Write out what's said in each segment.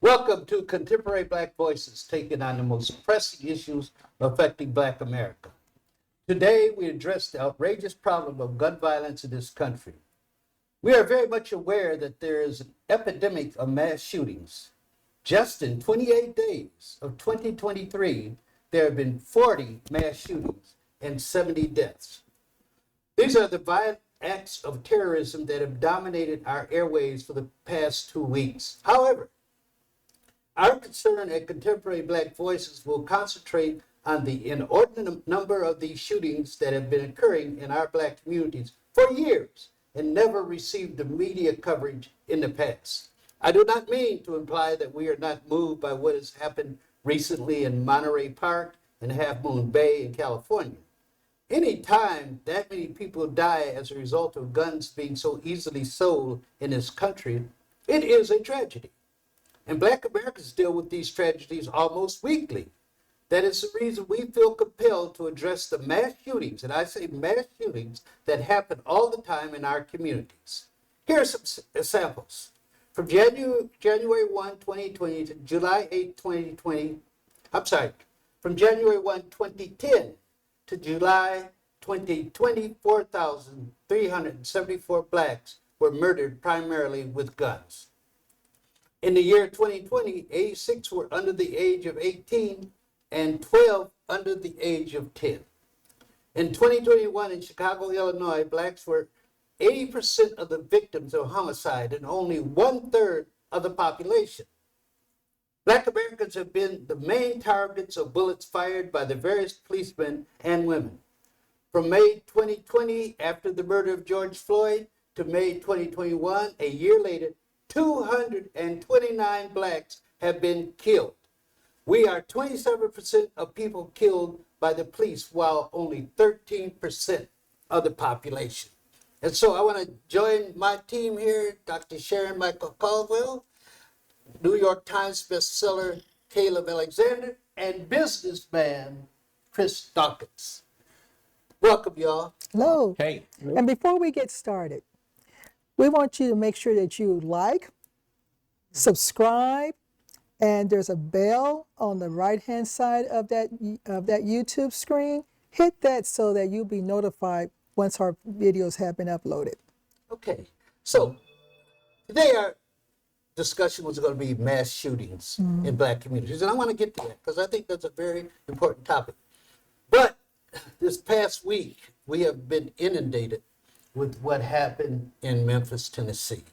Welcome to Contemporary Black Voices, taking on the most pressing issues affecting Black America. Today, we address the outrageous problem of gun violence in this country. We are very much aware that there is an epidemic of mass shootings. Just in 28 days of 2023, there have been 40 mass shootings and 70 deaths. These are the violent acts of terrorism that have dominated our airways for the past 2 weeks. However, our concern at Contemporary Black Voices will concentrate on the inordinate number of these shootings that have been occurring in our Black communities for years and never received the media coverage in the past. I do not mean to imply that we are not moved by what has happened recently in Monterey Park and Half Moon Bay in California. Any time that many people die as a result of guns being so easily sold in this country, it is a tragedy. And Black Americans deal with these tragedies almost weekly. That is the reason we feel compelled to address the mass shootings, and I say mass shootings, that happen all the time in our communities. Here are some examples. From January 1, 2020 to July 8, 2020, from January 1, 2010 to July 2020, 4,374 Blacks were murdered primarily with guns. In the year 2020, 86 were under the age of 18 and 12 under the age of 10. In 2021 in Chicago, Illinois, Blacks were 80% of the victims of homicide and only 1/3 of the population. Black Americans have been the main targets of bullets fired by the various policemen and women. From May 2020, after the murder of George Floyd, to May 2021, a year later, 229 Blacks have been killed. We are 27% of people killed by the police, while only 13% of the population. And so I want to join my team here, Dr. Sharon Michael Caldwell, New York Times bestseller Caleb Alexander, and businessman Chris Dawkins. Welcome, y'all. Hello. Hey. And before we get started, we want you to make sure that you like, subscribe, and there's a bell on the right-hand side of that YouTube screen. Hit that so that you'll be notified once our videos have been uploaded. Okay, so today our discussion was going to be mass shootings in Black communities, and I want to get to that because I think that's a very important topic. But this past week, we have been inundated with what happened in Memphis, Tennessee.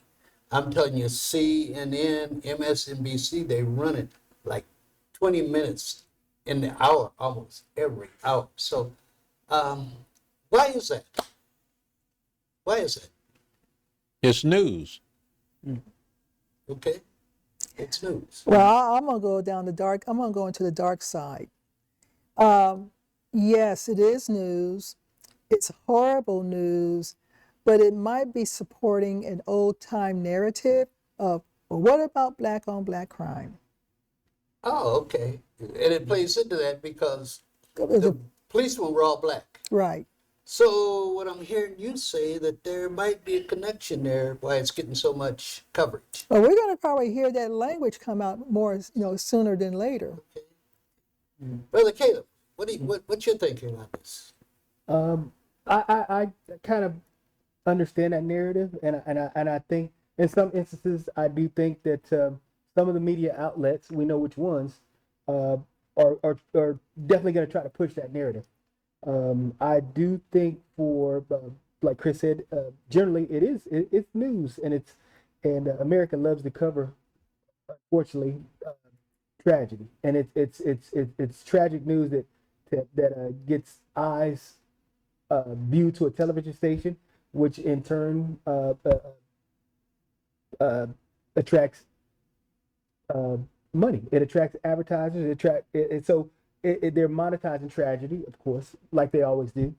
I'm telling you, CNN, MSNBC, they run it like 20 minutes in the hour, almost every hour. So why is that? Why is that? It's news. Okay, it's news. Well, I'm gonna go down the dark. I'm gonna go into the dark side. Yes, it is news. It's horrible news, but it might be supporting an old-time narrative of, well, what about black on black crime? Oh, okay. And it plays into that because There's the a- policemen were all Black. Right. So what I'm hearing you say that there might be a connection there why it's getting so much coverage. Well, we're going to probably hear that language come out more, sooner than later. Okay. Brother Caleb, what's your thinking on this? I kind of understand that narrative, and I think in some instances I do think that some of the media outlets, we know which ones, are definitely going to try to push that narrative. I do think for like Chris said, generally it's news, and America loves to cover, unfortunately, tragedy, and it's tragic news that gets eyes viewed to a television station, which in turn attracts money. It attracts advertisers. They're monetizing tragedy, of course, like they always do.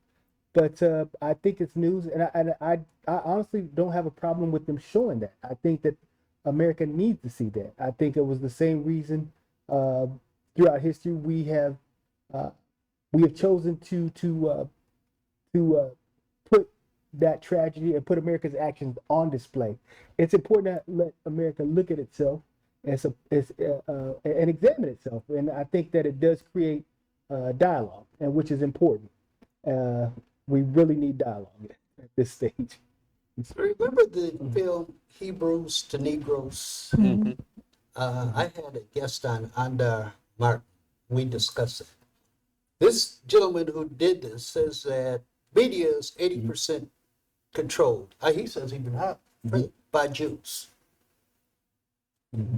But I think it's news, and I honestly don't have a problem with them showing that. I think that America needs to see that. I think it was the same reason throughout history we have chosen to put that tragedy and put America's actions on display. It's important to let America look at itself and examine itself. And I think that it does create dialogue, and which is important. We really need dialogue at this stage. Remember the film Hebrews to Negroes? Mm-hmm. I had a guest on, Andar Martin. We discussed it. This gentleman who did this says that media is 80% controlled. He says even higher, by Jews.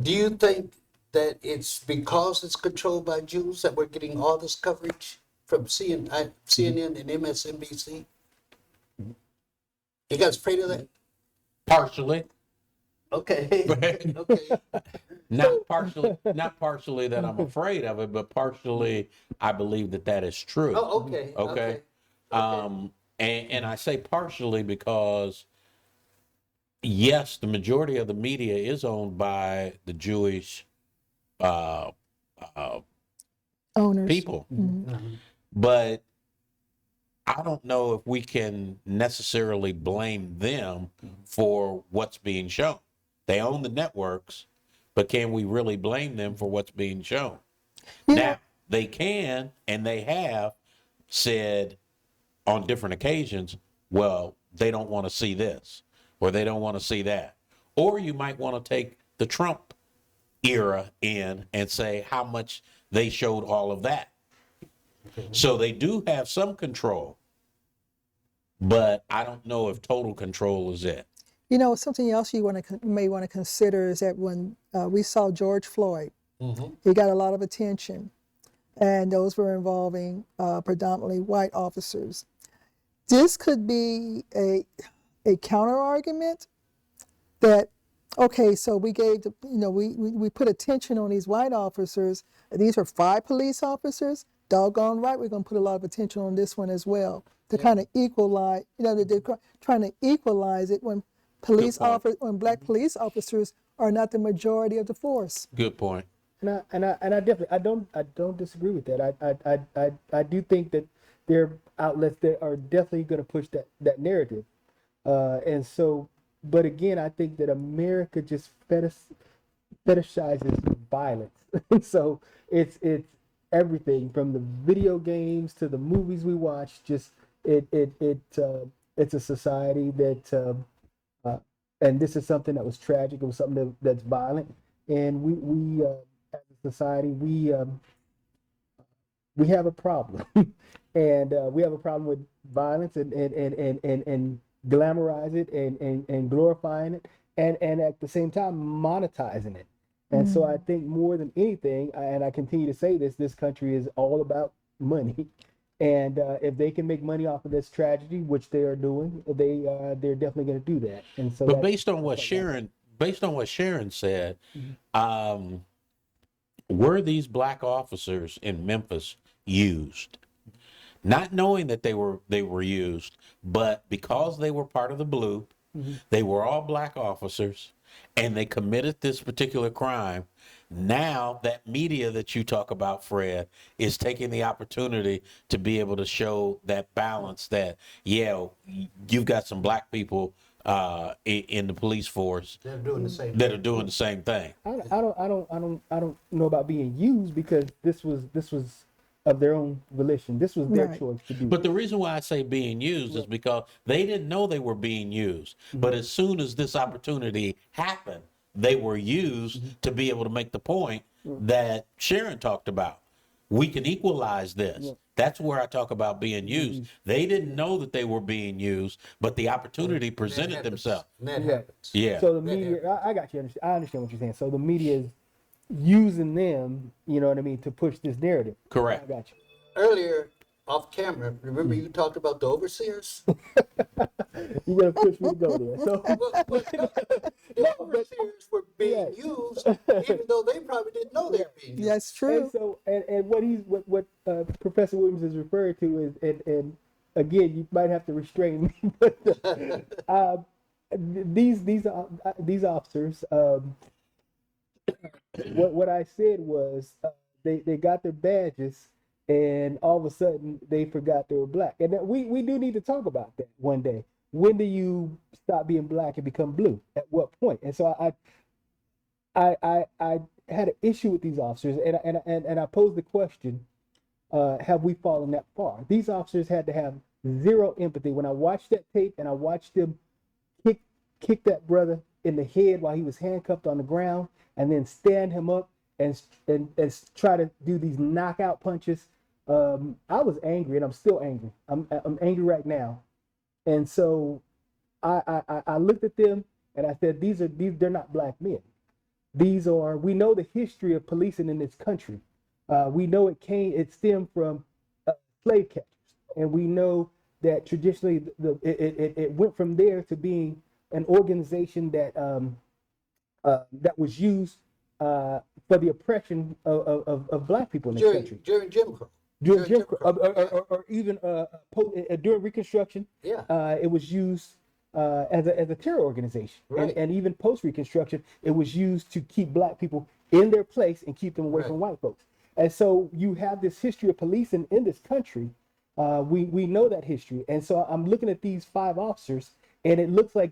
Do you think that it's because it's controlled by Jews that we're getting all this coverage from CNN and MSNBC? You guys afraid of that? Partially. Okay. Okay. Not partially that I'm afraid of it, but partially I believe that is true. Oh, okay. Okay. And I say partially because yes, the majority of the media is owned by the Jewish Owners. people, but I don't know if we can necessarily blame them for what's being shown. They own the networks, but can we really blame them for what's being shown? Now, they can, and they have said on different occasions, well, they don't want to see this, or they don't want to see that. Or you might want to take the Trump era in and say how much they showed all of that. So they do have some control, but I don't know if total control is it. You know, something else you may want to consider is that when we saw George Floyd, he got a lot of attention, and those were involving predominantly white officers. This could be a counter argument that, okay, so we gave we put attention on these white officers. These are 5 police officers. Doggone right, we're going to put a lot of attention on this one as well to kind of equalize. They're trying to equalize it when black police officers are not the majority of the force. Good point. And I definitely don't disagree with that. I do think that there are outlets that are definitely going to push that narrative, and so. But again, I think that America just fetishizes violence. So it's everything from the video games to the movies we watch. Just it's a society that and this is something that was tragic. It was something that's violent, and we as a society we have a problem, and we have a problem with violence and glamorize it and glorifying it, and at the same time monetizing it. And so I think more than anything, and I continue to say this country is all about money. And if they can make money off of this tragedy, which they are doing, they're definitely going to do that. And so, but based on what Sharon said, were these black officers in Memphis used? Not knowing that they were used, but because they were part of the blue, they were all black officers, and they committed this particular crime. Now that media that you talk about, Fred, is taking the opportunity to be able to show that balance that, yeah, you've got some black people in the police force They're doing the same that are doing the same thing. I don't know about being used, because this was of their own volition. This was their choice to do. But the reason why I say being used is because they didn't know they were being used. But as soon as this opportunity happened, they were used to be able to make the point that Sharon talked about. We can equalize this. That's where I talk about being used. They didn't know that they were being used, but the opportunity presented themselves. That happens. Yeah. So the media, I got you. I understand what you're saying. So the media is using them, you know what I mean, to push this narrative. Correct. I got you. Earlier, off camera, remember you talked about the overseers? You're gonna push me to go there. So The overseers were being used, even though they probably didn't know they were being used. That's true. and so and what Professor Williams is referring to is, and again, you might have to restrain me, but these officers, what I said was they got their badges, and all of a sudden they forgot they were black. And we do need to talk about that one day. When do you stop being black and become blue? At what point? And so I had an issue with these officers, and I posed the question: have we fallen that far? These officers had to have zero empathy. When I watched that tape and I watched them kick that brother in the head while he was handcuffed on the ground, and then stand him up and try to do these knockout punches. I was angry, and I'm still angry. I'm angry right now, and so I looked at them and I said, these they're not black men. We know the history of policing in this country. We know it stemmed from slave catchers, and we know that traditionally it went from there to being an organization that was used for the oppression of black people in this country. During Jim Crow. During Jim Crow, or even during Reconstruction, Yeah. it was used as a terror organization, Right. and even post Reconstruction, it was used to keep black people in their place and keep them away Right. from white folks. And so you have this history of policing in this country. We know that history, and so I'm looking at these 5 officers, and it looks like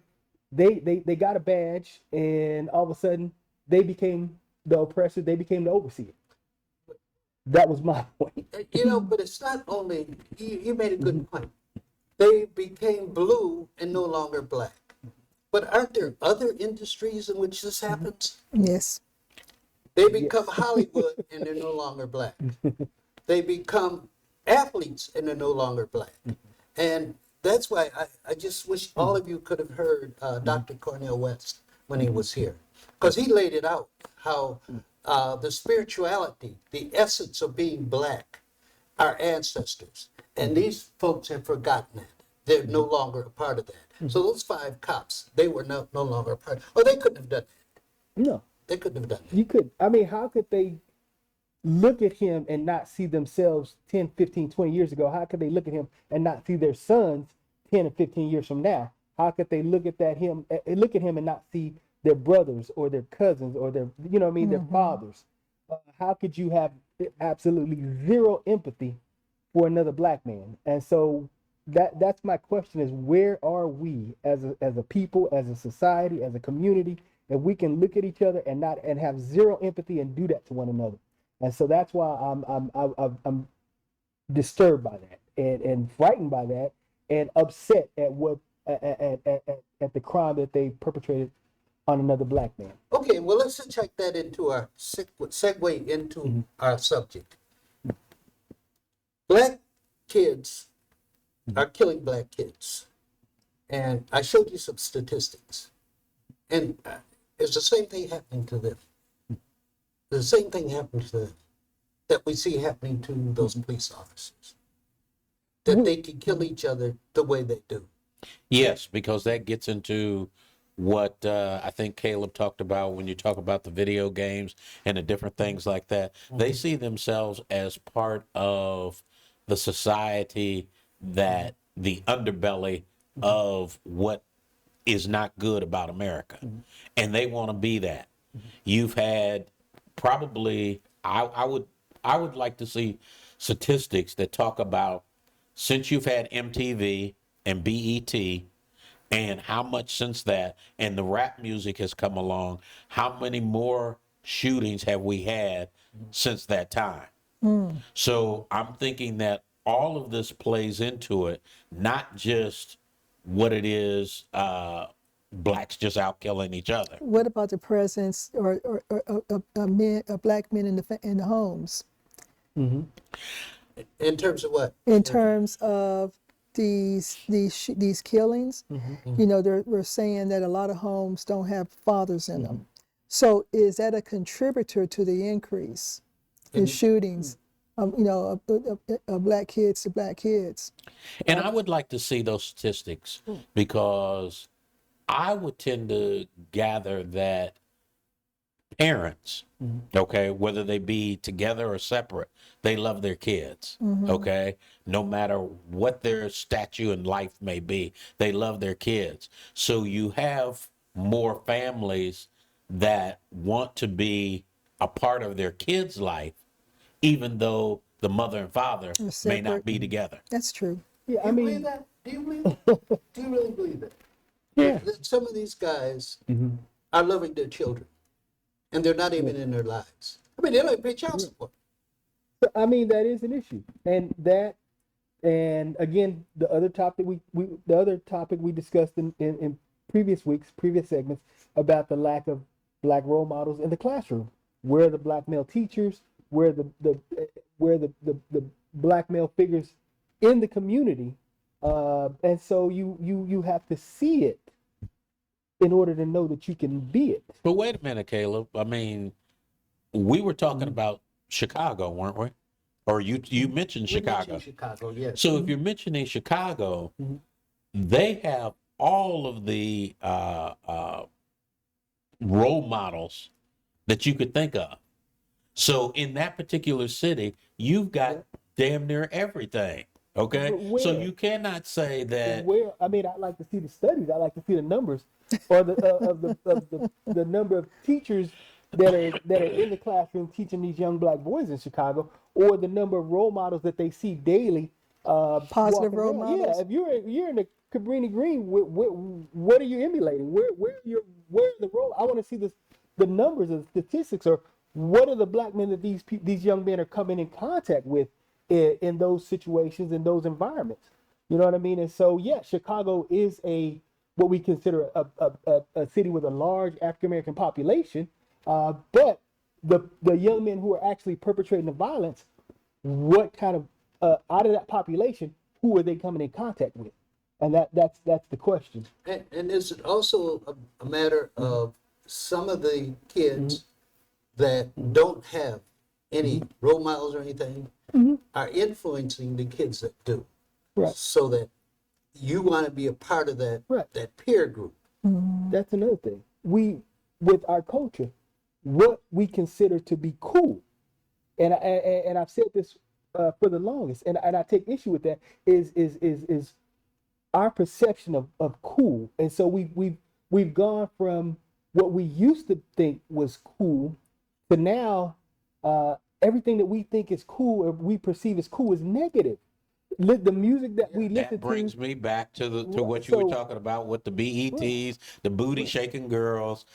they got a badge, and all of a sudden they became the oppressor. They became the overseer. That was my point. You know, but it's not only, you made a good point. They became blue and no longer black. But aren't there other industries in which this happens? Yes. They become Hollywood and they're no longer black. They become athletes and they're no longer black. And that's why I just wish all of you could have heard Dr. Cornell West when he was here. Because he laid it out, how the spirituality, the essence of being black, our ancestors. And these folks have forgotten that. They're no longer a part of that. So those 5 cops, they were no longer a part. Oh, they couldn't have done that. No, They couldn't have done that. you could. I mean, how could they look at him and not see themselves 10, 15, 20 years ago? How could they look at him and not see their sons 10 or 15 years from now? How could they look at him and not see their brothers or their cousins or their, their fathers? How could you have absolutely zero empathy for another black man? And so that's my question: is where are we as a people, as a society, as a community, if we can look at each other and have zero empathy and do that to one another? And so that's why I'm disturbed by that and frightened by that and upset at what at the crime that they perpetrated on another black man. Okay, well, let's check that into our segue into our subject. Black kids are killing black kids. And I showed you some statistics. And it's the same thing happening to them. The same thing happening to them that we see happening to those police officers. That they can kill each other the way they do. Yes, because that gets into what I think Caleb talked about when you talk about the video games and the different things like that. They see themselves as part of the society, that the underbelly of what is not good about America. And they want to be that. You've had probably, I would like to see statistics that talk about, since you've had MTV and BET, and how much since that, and the rap music has come along, how many more shootings have we had since that time? So I'm thinking that all of this plays into it, not just what it is, blacks just out killing each other. What about the presence or black men in the homes? In terms of what? In terms of these killings, we're saying that a lot of homes don't have fathers in them. So is that a contributor to the increase in shootings? Of black kids to black kids. And I would like to see those statistics, because I would tend to gather that parents, okay, whether they be together or separate, they love their kids, okay? No matter what their stature in life may be, they love their kids. So you have more families that want to be a part of their kids' life, even though the mother and father may not be together. That's true. Yeah, Do you believe that? Do you believe that? Do you really believe that? Yeah. That some of these guys are loving their children. and they're not even in their lives. I mean, they don't even pay child support. So, I mean, that is an issue, and again, the other topic we discussed in previous weeks, previous segments about the lack of black role models in the classroom. Where are the black male teachers? Where the black male figures in the community? And so you have to see it in order to know that you can be it. But wait a minute, Caleb. I mean, we were talking about Chicago, weren't we? Or you mentioned We Chicago. mentioned Chicago, yes. So if you're mentioning Chicago, they have all of the role models that you could think of. So in that particular city, you've got damn near everything. Okay, But so where? you cannot say that. Where, I mean, I like to see the studies. I like to see the numbers, or the number of teachers that are in the classroom teaching these young black boys in Chicago, or the number of role models that they see daily. Positive walking role around. models? Yeah, if you're in the Cabrini Green, what are you emulating? Where are the role? I want to see the numbers and statistics, or what are the black men that these young men are coming in contact with in those situations, in those environments. You know what I mean? And so, yeah, Chicago is what we consider a city with a large African American population, but the young men who are actually perpetrating the violence, what kind of out of that population, who are they coming in contact with? And that's the question. And is it also a matter of some of the kids that don't have any role models or anything are influencing the kids that do? Right. So that you want to be a part of that, Right. that peer group. That's another thing. With our culture, what we consider to be cool, and I've said this for the longest, and I take issue with that, is our perception of cool. And so we've gone from what we used to think was cool to now everything that we think is cool or we perceive as cool is negative. The music that we listen That brings to. me back to what you were So- talking about with the BETs, the booty shaking girls,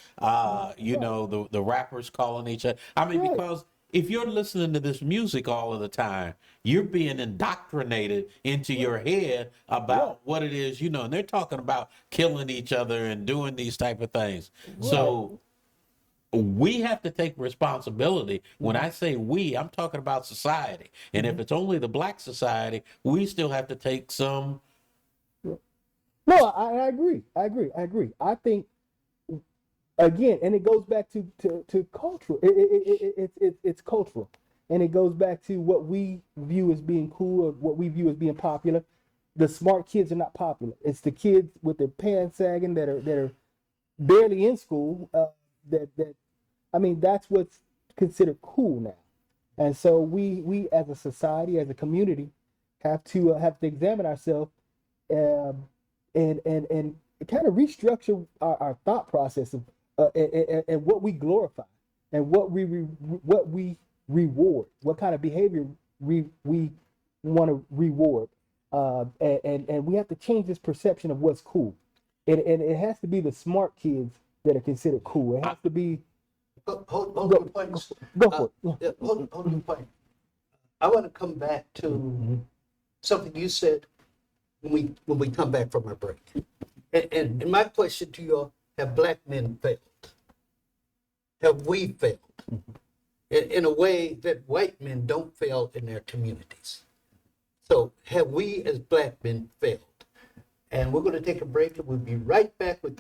you know, the rappers calling each other. I mean, Right. because if you're listening to this music all of the time, you're being indoctrinated into your head about what it is, you know, and they're talking about killing each other and doing these type of things. So we have to take responsibility. When I say we, I'm talking about society. And if it's only the black society, we still have to take some. No, I agree. I think again, and it goes back to cultural. It's cultural, and it goes back to what we view as being cool or what we view as being popular. The smart kids are not popular. It's the kids with their pants sagging that are barely in school. I mean, that's what's considered cool now. And so we as a society, as a community, have to examine ourselves and kind of restructure our thought process of and what we glorify and what we reward, what kind of behavior we want to reward, and we have to change this perception of what's cool. And it has to be the smart kids that are considered cool. It has to be. Hold the points. Go for it. Yeah, hold the point. I want to come back to something you said when we come back from our break. And my question to you all: have black men failed? Have we failed in a way that white men don't fail in their communities? So have we as black men failed? And we're going to take a break, and we'll be right back with